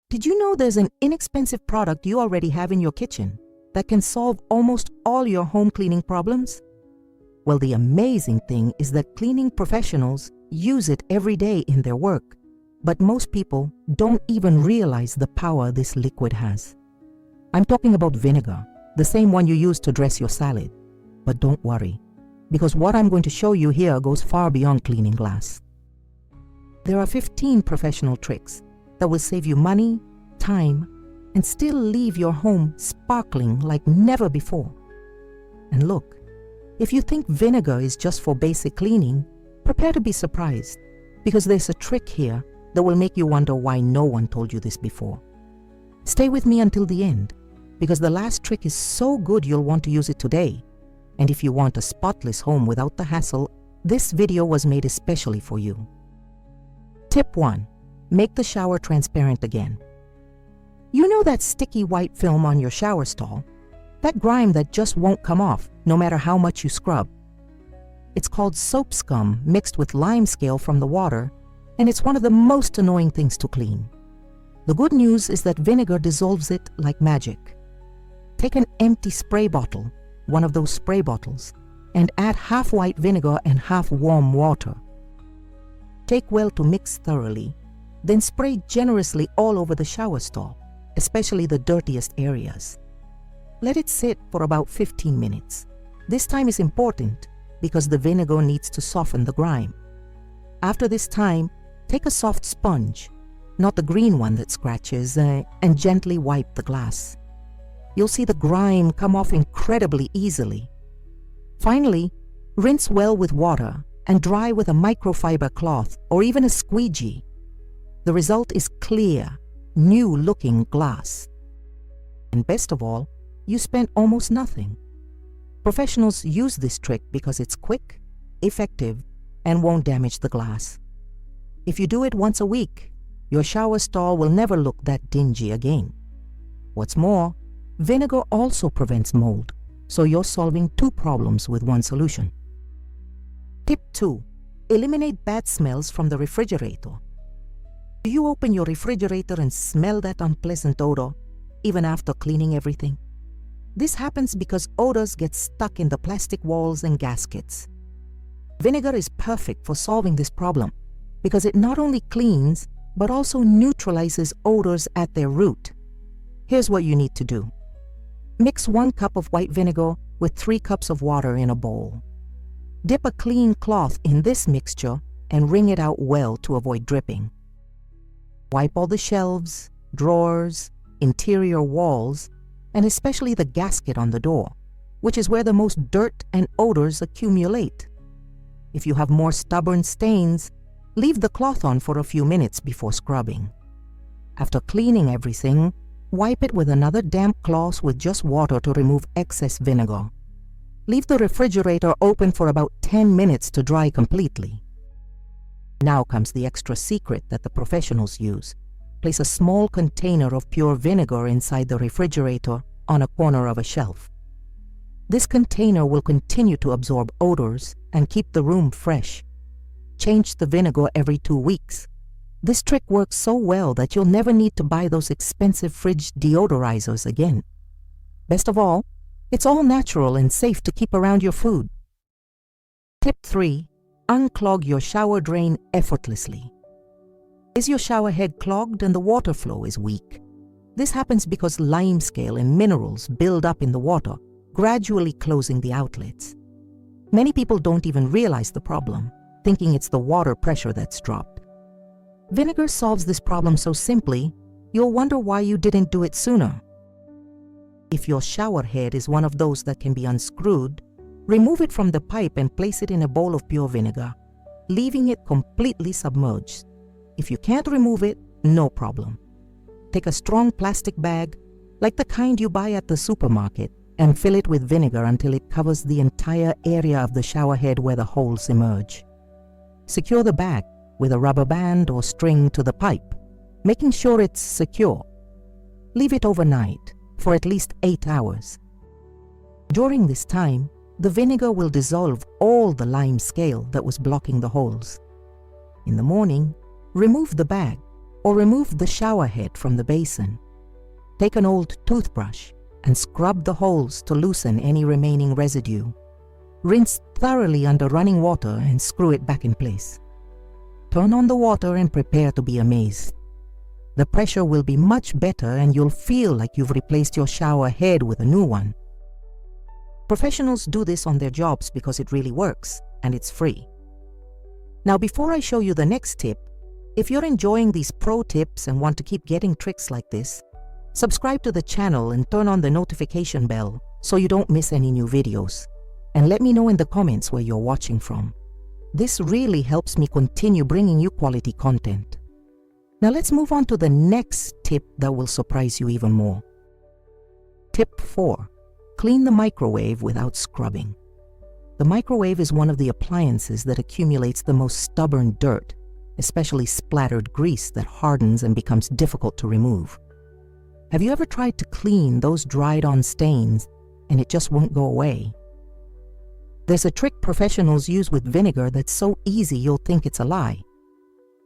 Did you know there's an inexpensive product you already have in your kitchen that can solve almost all your home cleaning problems? Well, the amazing thing is that cleaning professionals use it every day in their work, but most people don't even realize the power this liquid has. I'm talking about vinegar, the same one you use to dress your salad. But don't worry, because what I'm going to show you here goes far beyond cleaning glass. There are 15 professional tricks that will save you money, time, and still leave your home sparkling like never before. And look, if you think vinegar is just for basic cleaning, prepare to be surprised, because there's a trick here that will make you wonder why no one told you this before. Stay with me until the end, because the last trick is so good you'll want to use it today. And if you want a spotless home without the hassle, this video was made especially for you. Tip 1. Make the shower transparent again. You know that sticky white film on your shower stall? That grime that just won't come off no matter how much you scrub. It's called soap scum mixed with lime scale from the water, and it's one of the most annoying things to clean. The good news is that vinegar dissolves it like magic. Take an empty spray bottle, one of those spray bottles, and add half white vinegar and half warm water. Take well to mix thoroughly, then spray generously all over the shower stall, especially the dirtiest areas. Let it sit for about 15 minutes. This time is important because the vinegar needs to soften the grime. After this time, take a soft sponge, not the green one that scratches, and gently wipe the glass. You'll see the grime come off incredibly easily. Finally, rinse well with water and dry with a microfiber cloth or even a squeegee. The result is clear, new-looking glass. And best of all, you spent almost nothing. Professionals use this trick because it's quick, effective, and won't damage the glass. If you do it once a week, your shower stall will never look that dingy again. What's more, vinegar also prevents mold, so you're solving two problems with one solution. Tip 2. Eliminate bad smells from the refrigerator. Do you open your refrigerator and smell that unpleasant odor, even after cleaning everything? This happens because odors get stuck in the plastic walls and gaskets. Vinegar is perfect for solving this problem because it not only cleans, but also neutralizes odors at their root. Here's what you need to do. Mix 1 cup of white vinegar with 3 cups of water in a bowl. Dip a clean cloth in this mixture and wring it out well to avoid dripping. Wipe all the shelves, drawers, interior walls, and especially the gasket on the door, which is where the most dirt and odors accumulate. If you have more stubborn stains, leave the cloth on for a few minutes before scrubbing. After cleaning everything, wipe it with another damp cloth with just water to remove excess vinegar. Leave the refrigerator open for about 10 minutes to dry completely. Now comes the extra secret that the professionals use. Place a small container of pure vinegar inside the refrigerator on a corner of a shelf. This container will continue to absorb odors and keep the room fresh. Change the vinegar every 2 weeks. This trick works so well that you'll never need to buy those expensive fridge deodorizers again. Best of all, it's all natural and safe to keep around your food. Tip 3. Unclog your shower drain effortlessly. Is your shower head clogged and the water flow is weak? This happens because limescale and minerals build up in the water, gradually closing the outlets. Many people don't even realize the problem, thinking it's the water pressure that's dropped. Vinegar solves this problem so simply, you'll wonder why you didn't do it sooner. If your shower head is one of those that can be unscrewed, remove it from the pipe and place it in a bowl of pure vinegar, leaving it completely submerged. If you can't remove it, no problem. Take a strong plastic bag, like the kind you buy at the supermarket, and fill it with vinegar until it covers the entire area of the shower head where the holes emerge. Secure the bag with a rubber band or string to the pipe, making sure it's secure. Leave it overnight for at least 8 hours. During this time, the vinegar will dissolve all the lime scale that was blocking the holes. In the morning, remove the bag or remove the shower head from the basin. Take an old toothbrush and scrub the holes to loosen any remaining residue. Rinse thoroughly under running water and screw it back in place. Turn on the water and prepare to be amazed. The pressure will be much better and you'll feel like you've replaced your shower head with a new one. Professionals do this on their jobs because it really works and it's free. Now, before I show you the next tip, if you're enjoying these pro tips and want to keep getting tricks like this, subscribe to the channel and turn on the notification bell so you don't miss any new videos. And let me know in the comments where you're watching from. This really helps me continue bringing you quality content. Now let's move on to the next tip that will surprise you even more. Tip 4. Clean the microwave without scrubbing. The microwave is one of the appliances that accumulates the most stubborn dirt, especially splattered grease that hardens and becomes difficult to remove. Have you ever tried to clean those dried-on stains and it just won't go away? There's a trick professionals use with vinegar that's so easy you'll think it's a lie.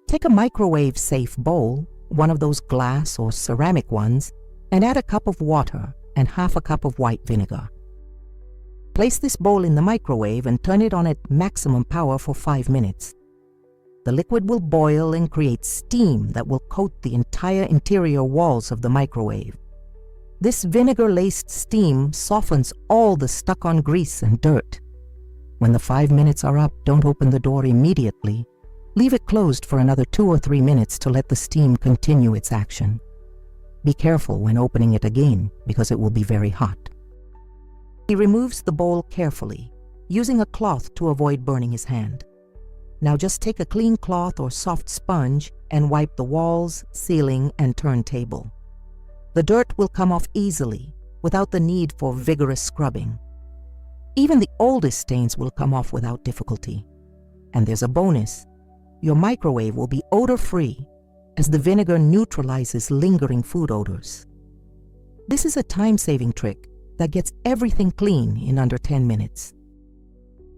Take a microwave-safe bowl, one of those glass or ceramic ones, and add a cup of water and half a cup of white vinegar. Place this bowl in the microwave and turn it on at maximum power for 5 minutes. The liquid will boil and create steam that will coat the entire interior walls of the microwave. This vinegar-laced steam softens all the stuck-on grease and dirt. When the 5 minutes are up, don't open the door immediately. Leave it closed for another 2 or 3 minutes to let the steam continue its action. Be careful when opening it again because it will be very hot. He removes the bowl carefully, using a cloth to avoid burning his hand. Now just take a clean cloth or soft sponge and wipe the walls, ceiling, and turntable. The dirt will come off easily without the need for vigorous scrubbing. Even the oldest stains will come off without difficulty. And there's a bonus. Your microwave will be odor-free as the vinegar neutralizes lingering food odors. This is a time-saving trick that gets everything clean in under 10 minutes.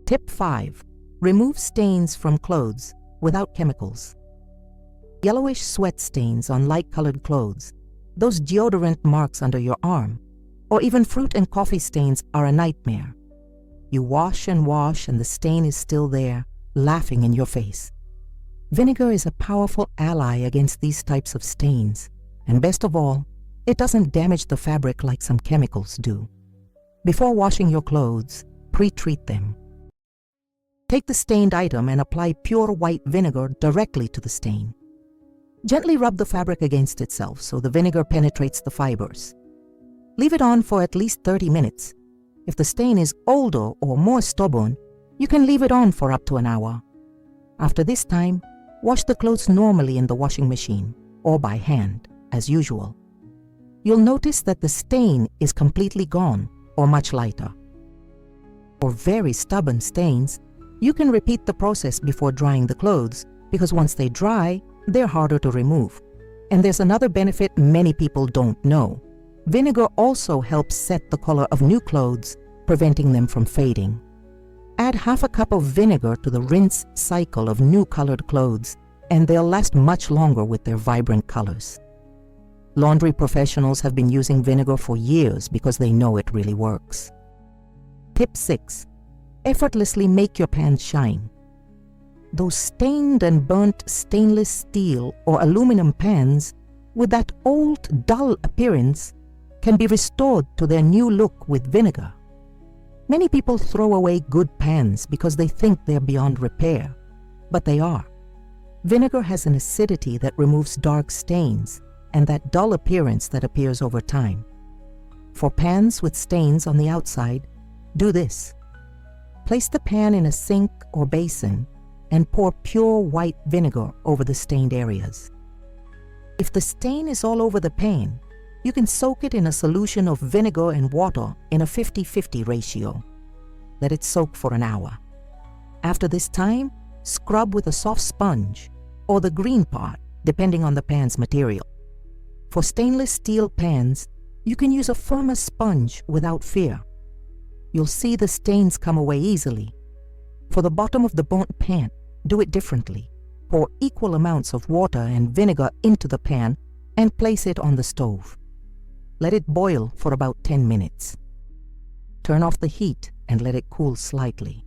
Tip 5. Remove stains from clothes without chemicals. Yellowish sweat stains on light-colored clothes, those deodorant marks under your arm, or even fruit and coffee stains are a nightmare. You wash and the stain is still there, laughing in your face. Vinegar is a powerful ally against these types of stains, and best of all, it doesn't damage the fabric like some chemicals do. Before washing your clothes, pre-treat them. Take the stained item and apply pure white vinegar directly to the stain. Gently rub the fabric against itself so the vinegar penetrates the fibers. Leave it on for at least 30 minutes. If the stain is older or more stubborn, you can leave it on for up to an hour. After this time, wash the clothes normally in the washing machine or by hand, as usual. You'll notice that the stain is completely gone or much lighter. For very stubborn stains, you can repeat the process before drying the clothes because once they dry, they're harder to remove. And there's another benefit many people don't know. Vinegar also helps set the color of new clothes, preventing them from fading. Add half a cup of vinegar to the rinse cycle of new colored clothes, and they'll last much longer with their vibrant colors. Laundry professionals have been using vinegar for years because they know it really works. Tip 6. Effortlessly make your pans shine. Those stained and burnt stainless steel or aluminum pans with that old, dull appearance can be restored to their new look with vinegar. Many people throw away good pans because they think they're beyond repair, but they are. Vinegar has an acidity that removes dark stains and that dull appearance that appears over time. For pans with stains on the outside, do this. Place the pan in a sink or basin and pour pure white vinegar over the stained areas. If the stain is all over the pan, you can soak it in a solution of vinegar and water in a 50-50 ratio. Let it soak for an hour. After this time, scrub with a soft sponge or the green part, depending on the pan's material. For stainless steel pans, you can use a firmer sponge without fear. You'll see the stains come away easily. For the bottom of the burnt pan, do it differently. pour equal amounts of water and vinegar into the pan and place it on the stove. Let it boil for about 10 minutes. Turn off the heat and let it cool slightly.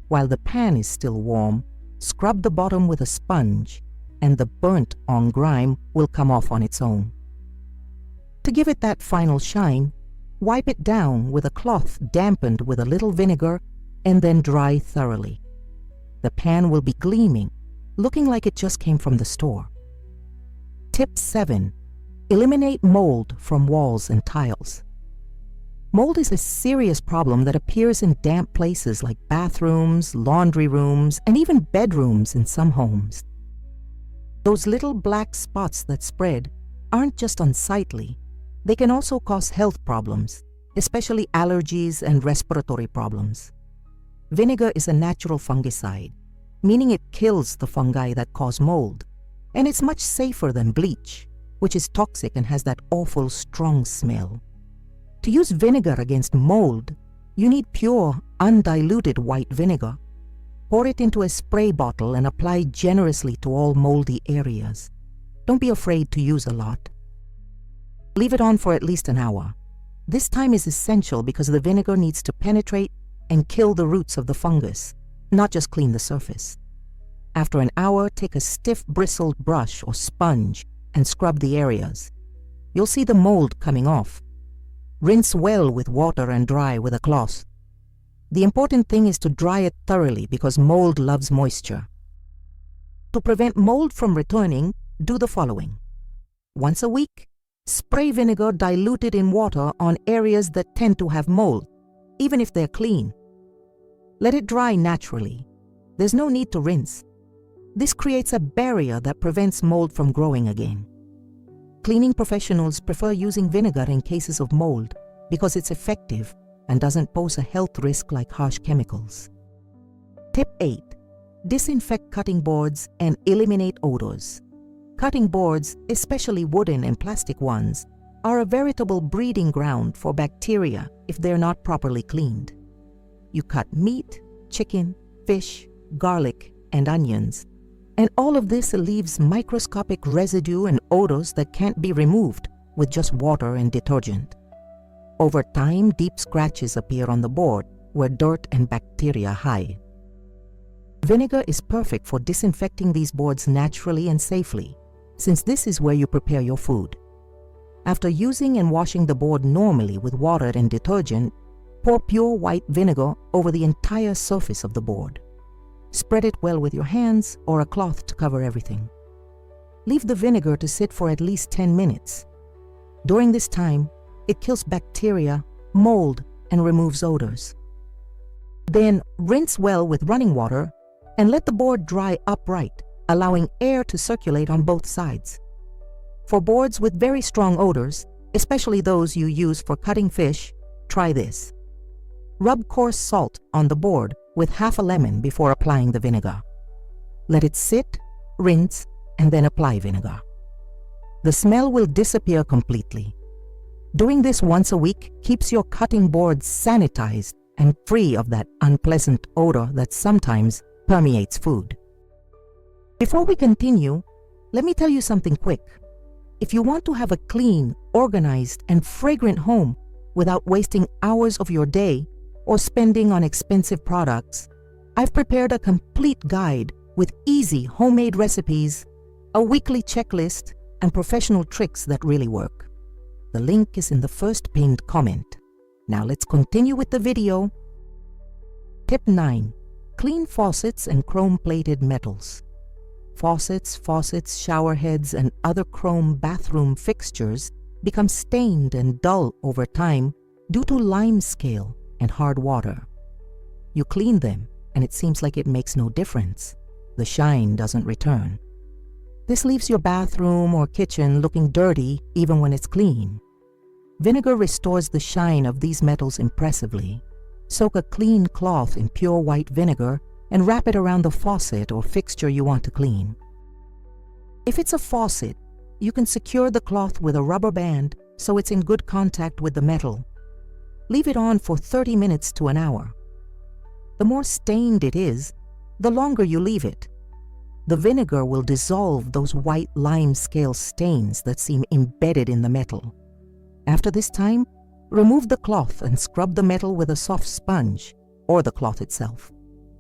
While the pan is still warm, scrub the bottom with a sponge and the burnt-on grime will come off on its own. To give it that final shine, wipe it down with a cloth dampened with a little vinegar and then dry thoroughly. The pan will be gleaming, looking like it just came from the store. Tip 7. Eliminate mold from walls and tiles. Mold is a serious problem that appears in damp places like bathrooms, laundry rooms, and even bedrooms in some homes. Those little black spots that spread aren't just unsightly, they can also cause health problems, especially allergies and respiratory problems. Vinegar is a natural fungicide, meaning it kills the fungi that cause mold, and it's much safer than bleach, which is toxic and has that awful strong smell. To use vinegar against mold, you need pure, undiluted white vinegar. Pour it into a spray bottle and apply generously to all moldy areas. Don't be afraid to use a lot. Leave it on for at least an hour. This time is essential because the vinegar needs to penetrate and kill the roots of the fungus, not just clean the surface. After an hour, take a stiff bristled brush or sponge and scrub the areas. You'll see the mold coming off. Rinse well with water and dry with a cloth. The important thing is to dry it thoroughly because mold loves moisture. To prevent mold from returning, do the following. Once a week, spray vinegar diluted in water on areas that tend to have mold, even if they're clean. Let it dry naturally. There's no need to rinse. This creates a barrier that prevents mold from growing again. Cleaning professionals prefer using vinegar in cases of mold because it's effective and doesn't pose a health risk like harsh chemicals. Tip 8. Disinfect cutting boards and eliminate odors. Cutting boards, especially wooden and plastic ones, are a veritable breeding ground for bacteria if they're not properly cleaned. You cut meat, chicken, fish, garlic, and onions, and all of this leaves microscopic residue and odors that can't be removed with just water and detergent. Over time, deep scratches appear on the board where dirt and bacteria hide. Vinegar is perfect for disinfecting these boards naturally and safely, since this is where you prepare your food. After using and washing the board normally with water and detergent, pour pure white vinegar over the entire surface of the board. Spread it well with your hands or a cloth to cover everything. Leave the vinegar to sit for at least 10 minutes. During this time, it kills bacteria, mold, and removes odors. Then rinse well with running water and let the board dry upright, allowing air to circulate on both sides. For boards with very strong odors, especially those you use for cutting fish, try this. Rub coarse salt on the board with half a lemon before applying the vinegar. Let it sit, rinse, and then apply vinegar. The smell will disappear completely. Doing this once a week keeps your cutting boards sanitized and free of that unpleasant odor that sometimes permeates food. Before we continue, let me tell you something quick. If you want to have a clean, organized, and fragrant home without wasting hours of your day or spending on expensive products, I've prepared a complete guide with easy homemade recipes, a weekly checklist, and professional tricks that really work. The link is in the first pinned comment. Now let's continue with the video. Tip 9. Clean faucets and chrome-plated metals. Faucets, shower heads, and other chrome bathroom fixtures become stained and dull over time due to lime scale and hard water. You clean them, and it seems like it makes no difference. The shine doesn't return. This leaves your bathroom or kitchen looking dirty even when it's clean. Vinegar restores the shine of these metals impressively. Soak a clean cloth in pure white vinegar and wrap it around the faucet or fixture you want to clean. If it's a faucet, you can secure the cloth with a rubber band so it's in good contact with the metal. Leave it on for 30 minutes to an hour. The more stained it is, the longer you leave it. the vinegar will dissolve those white lime scale stains that seem embedded in the metal. After this time, remove the cloth and scrub the metal with a soft sponge or the cloth itself.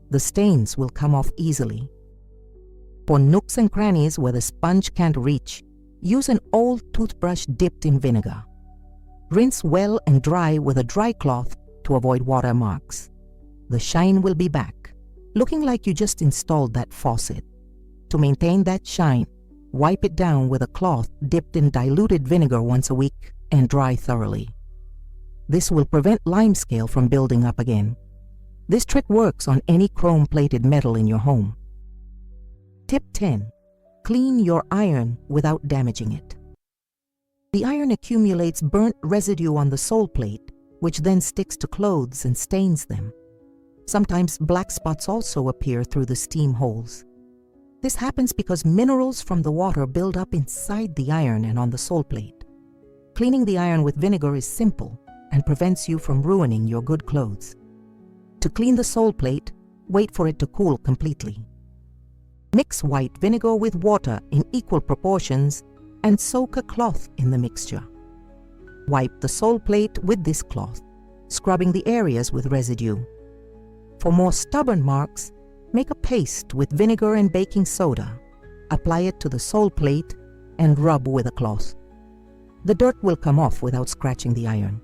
The stains will come off easily. For nooks and crannies where the sponge can't reach, use an old toothbrush dipped in vinegar. Rinse well and dry with a dry cloth to avoid water marks. The shine will be back, looking like you just installed that faucet. To maintain that shine, wipe it down with a cloth dipped in diluted vinegar once a week and dry thoroughly. This will prevent limescale from building up again. This trick works on any chrome-plated metal in your home. Tip 10. Clean your iron without damaging it. The iron accumulates burnt residue on the sole plate, which then sticks to clothes and stains them. Sometimes black spots also appear through the steam holes. This happens because minerals from the water build up inside the iron and on the sole plate. Cleaning the iron with vinegar is simple and prevents you from ruining your good clothes. To clean the sole plate, wait for it to cool completely. Mix white vinegar with water in equal proportions and soak a cloth in the mixture. Wipe the sole plate with this cloth, scrubbing the areas with residue. For more stubborn marks, make a paste with vinegar and baking soda. Apply it to the sole plate and rub with a cloth. The dirt will come off without scratching the iron.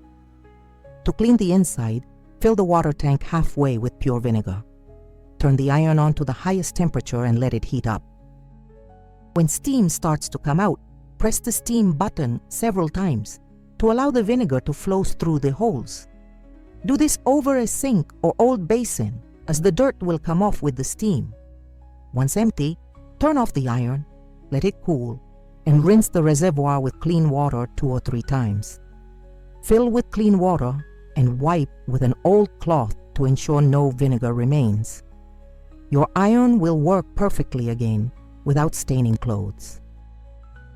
To clean the inside, fill the water tank halfway with pure vinegar. Turn the iron on to the highest temperature and let it heat up. When steam starts to come out, press the steam button several times to allow the vinegar to flow through the holes. Do this over a sink or old basin, as the dirt will come off with the steam. Once empty, turn off the iron, let it cool, and rinse the reservoir with clean water 2 or 3 times. Fill with clean water and wipe with an old cloth to ensure no vinegar remains. Your iron will work perfectly again without staining clothes.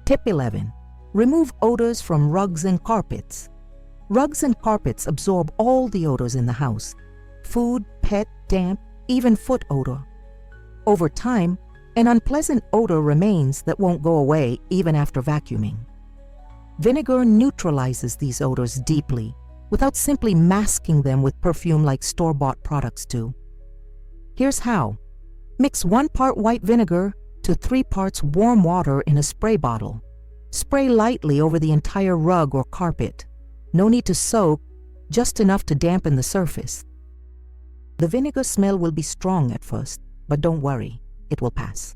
Tip 11. Remove odors from rugs and carpets. Rugs and carpets absorb all the odors in the house: food, pet, damp, even foot odor. Over time, an unpleasant odor remains that won't go away even after vacuuming. Vinegar neutralizes these odors deeply without simply masking them with perfume like store-bought products do. Here's how. Mix 1 part white vinegar to 3 parts warm water in a spray bottle. Spray lightly over the entire rug or carpet. No need to soak, just enough to dampen the surface. The vinegar smell will be strong at first, but don't worry, it will pass.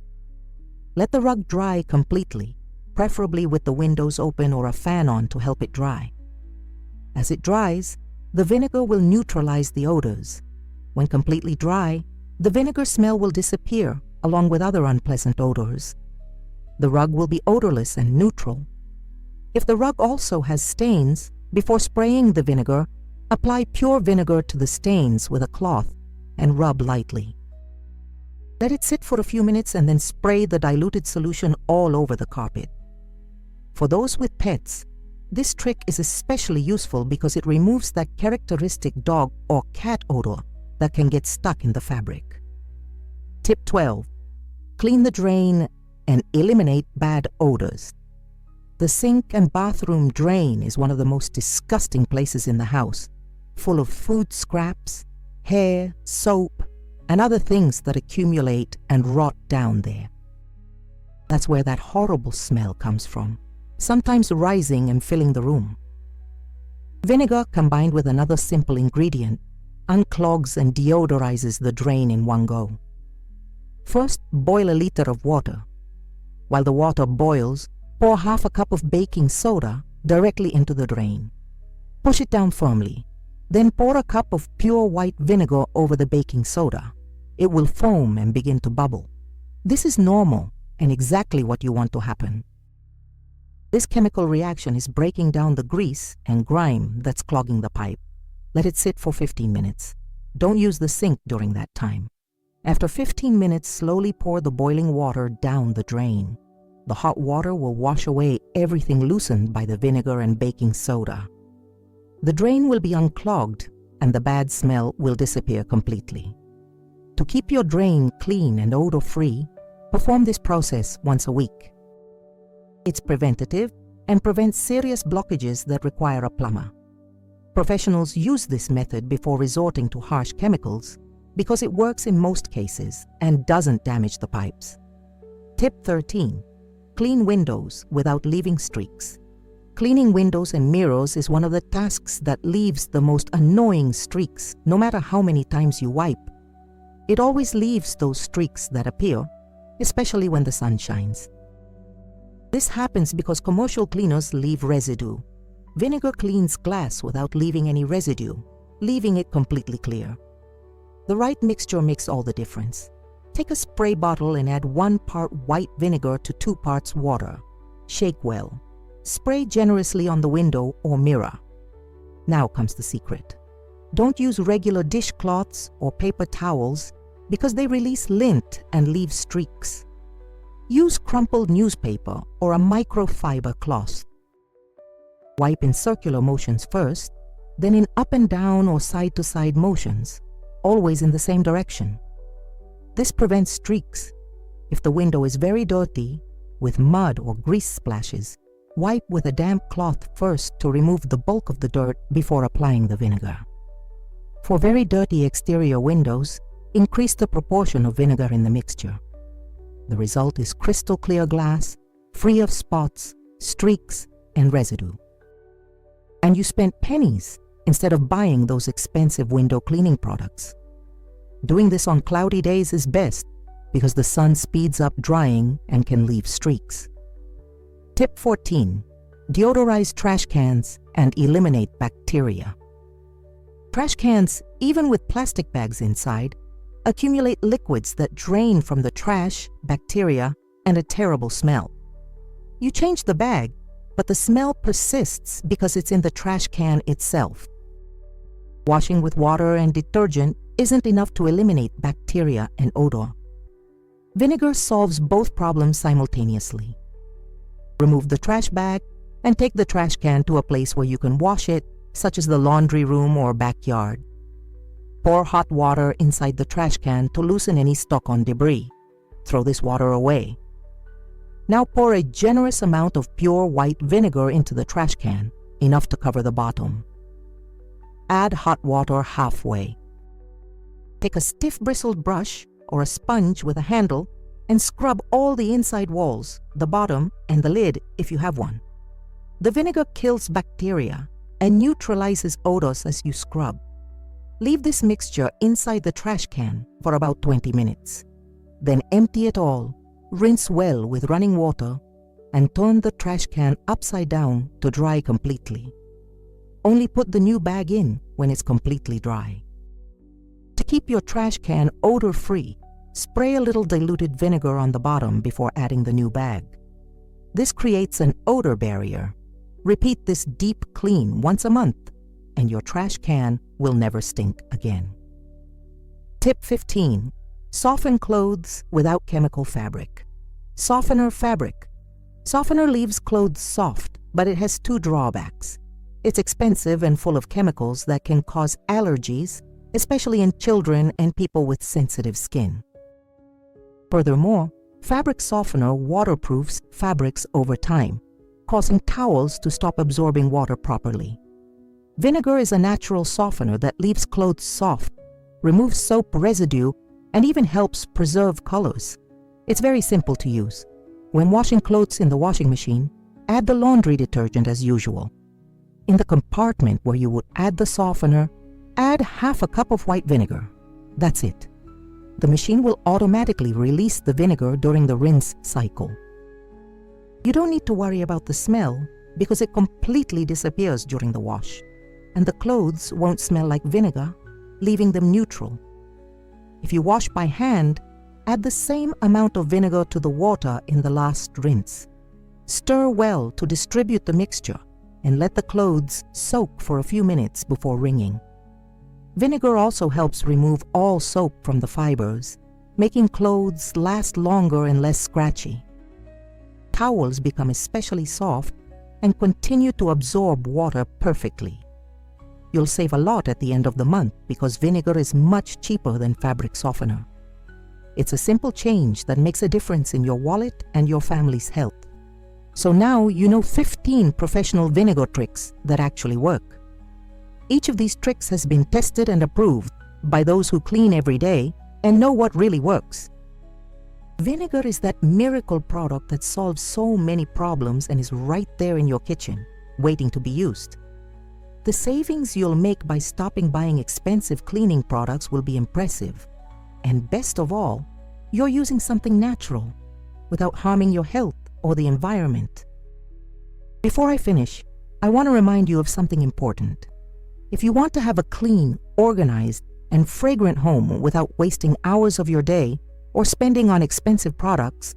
Let the rug dry completely, preferably with the windows open or a fan on to help it dry. As it dries, the vinegar will neutralize the odors. When completely dry, the vinegar smell will disappear along with other unpleasant odors. The rug will be odorless and neutral. If the rug also has stains, before spraying the vinegar, apply pure vinegar to the stains with a cloth and rub lightly. Let it sit for a few minutes and then spray the diluted solution all over the carpet. For those with pets, this trick is especially useful because it removes that characteristic dog or cat odor that can get stuck in the fabric. Tip 12. Clean the drain and eliminate bad odors. The sink and bathroom drain is one of the most disgusting places in the house, full of food scraps, hair, soap, and other things that accumulate and rot down there. That's where that horrible smell comes from, sometimes rising and filling the room. Vinegar combined with another simple ingredient unclogs and deodorizes the drain in one go. First, boil a liter of water. While the water boils, pour half a cup of baking soda directly into the drain. Push it down firmly. Then pour a cup of pure white vinegar over the baking soda. It will foam and begin to bubble. This is normal and exactly what you want to happen. This chemical reaction is breaking down the grease and grime that's clogging the pipe. Let it sit for 15 minutes. Don't use the sink during that time. After 15 minutes, slowly pour the boiling water down the drain. The hot water will wash away everything loosened by the vinegar and baking soda. The drain will be unclogged and the bad smell will disappear completely. To keep your drain clean and odor-free, Perform this process once a week. It's preventative and prevents serious blockages that require a plumber. Professionals use this method before resorting to harsh chemicals because it works in most cases and doesn't damage the pipes. Tip 13. Clean windows without leaving streaks. Cleaning windows and mirrors is one of the tasks that leaves the most annoying streaks, no matter how many times you wipe. It always leaves those streaks that appear, especially when the sun shines. This happens because commercial cleaners leave residue. Vinegar cleans glass without leaving any residue, leaving it completely clear. The right mixture makes all the difference. Take a spray bottle and add 1 part white vinegar to 2 parts water. Shake well. Spray generously on the window or mirror. Now comes the secret. Don't use regular dishcloths or paper towels because they release lint and leave streaks. Use crumpled newspaper or a microfiber cloth. Wipe in circular motions first, then in up and down or side-to-side motions, always in the same direction. This prevents streaks. If the window is very dirty, with mud or grease splashes, wipe with a damp cloth first to remove the bulk of the dirt before applying the vinegar. For very dirty exterior windows, increase the proportion of vinegar in the mixture. The result is crystal clear glass, free of spots, streaks, and residue. And you spent pennies instead of buying those expensive window cleaning products. Doing this on cloudy days is best because the sun speeds up drying and can leave streaks. Tip 14. Deodorize trash cans and eliminate bacteria. Trash cans, even with plastic bags inside, accumulate liquids that drain from the trash, bacteria, and a terrible smell. You change the bag, but the smell persists because it's in the trash can itself. Washing with water and detergent isn't enough to eliminate bacteria and odor. Vinegar solves both problems simultaneously. Remove the trash bag and take the trash can to a place where you can wash it, such as the laundry room or backyard. Pour hot water inside the trash can to loosen any stuck-on debris. Throw this water away. Now pour a generous amount of pure white vinegar into the trash can, enough to cover the bottom. Add hot water halfway. Take a stiff bristled brush or a sponge with a handle and scrub all the inside walls, the bottom, and the lid if you have one. The vinegar kills bacteria and neutralizes odors as you scrub. Leave this mixture inside the trash can for about 20 minutes. Then empty it all, rinse well with running water, and turn the trash can upside down to dry completely. Only put the new bag in when it's completely dry. To keep your trash can odor-free, spray a little diluted vinegar on the bottom before adding the new bag. This creates an odor barrier. Repeat this deep clean once a month, and your trash can will never stink again. Tip 15. Soften clothes without chemical fabric. Softener fabric. Softener leaves clothes soft, but it has 2 drawbacks. It's expensive and full of chemicals that can cause allergies, especially in children and people with sensitive skin. Furthermore, fabric softener waterproofs fabrics over time, causing towels to stop absorbing water properly. Vinegar is a natural softener that leaves clothes soft, removes soap residue, and even helps preserve colors. It's very simple to use. When washing clothes in the washing machine, add the laundry detergent as usual. In the compartment where you would add the softener, add half a cup of white vinegar. That's it. The machine will automatically release the vinegar during the rinse cycle. You don't need to worry about the smell because it completely disappears during the wash, and the clothes won't smell like vinegar, leaving them neutral. If you wash by hand, add the same amount of vinegar to the water in the last rinse. Stir well to distribute the mixture and let the clothes soak for a few minutes before wringing. Vinegar also helps remove all soap from the fibers, making clothes last longer and less scratchy. Towels become especially soft and continue to absorb water perfectly. You'll save a lot at the end of the month because vinegar is much cheaper than fabric softener. It's a simple change that makes a difference in your wallet and your family's health. So now you know 15 professional vinegar tricks that actually work. Each of these tricks has been tested and approved by those who clean every day and know what really works. Vinegar is that miracle product that solves so many problems and is right there in your kitchen, waiting to be used. The savings you'll make by stopping buying expensive cleaning products will be impressive. And best of all, you're using something natural, without harming your health or the environment. Before I finish, I want to remind you of something important. If you want to have a clean, organized, and fragrant home without wasting hours of your day or spending on expensive products,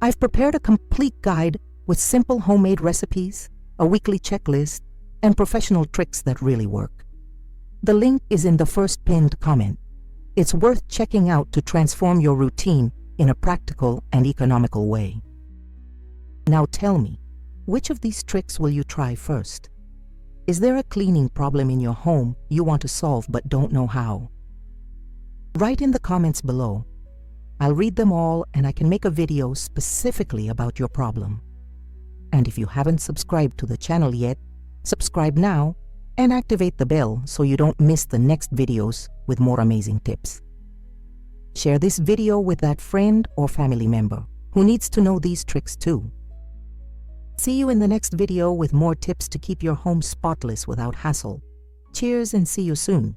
I've prepared a complete guide with simple homemade recipes, a weekly checklist, and professional tricks that really work. The link is in the first pinned comment. It's worth checking out to transform your routine in a practical and economical way. Now tell me, which of these tricks will you try first? Is there a cleaning problem in your home you want to solve but don't know how? Write in the comments below. I'll read them all and I can make a video specifically about your problem. And if you haven't subscribed to the channel yet, subscribe now and activate the bell so you don't miss the next videos with more amazing tips. Share this video with that friend or family member who needs to know these tricks too. See you in the next video with more tips to keep your home spotless without hassle. Cheers and see you soon.